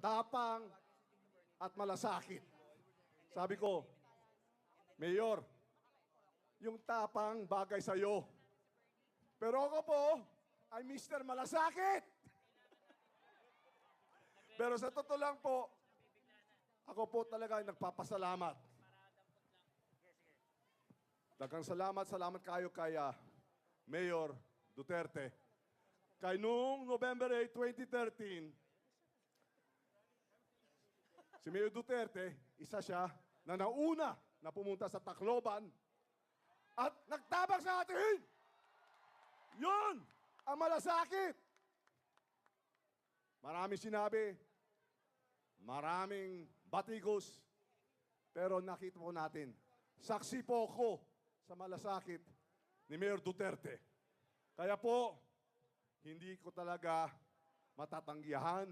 tapang at malasakit. Sabi ko, Mayor, yung tapang bagay sa'yo. Pero ako po, ay Mr. Malasakit. Pero sa totoo lang po, ako po talaga ay nagpapasalamat. Daghang salamat kayo kay Mayor Duterte. Kay noong November 8, 2013, si Mayor Duterte, isa siya na nauna na pumunta sa Tacloban at nagtabang sa atin. Yun ang malasakit. Maraming sinabi, maraming batikos, pero nakita po natin, saksi po ako sa malasakit ni Mayor Duterte. Kaya po, hindi ko talaga matatanggihan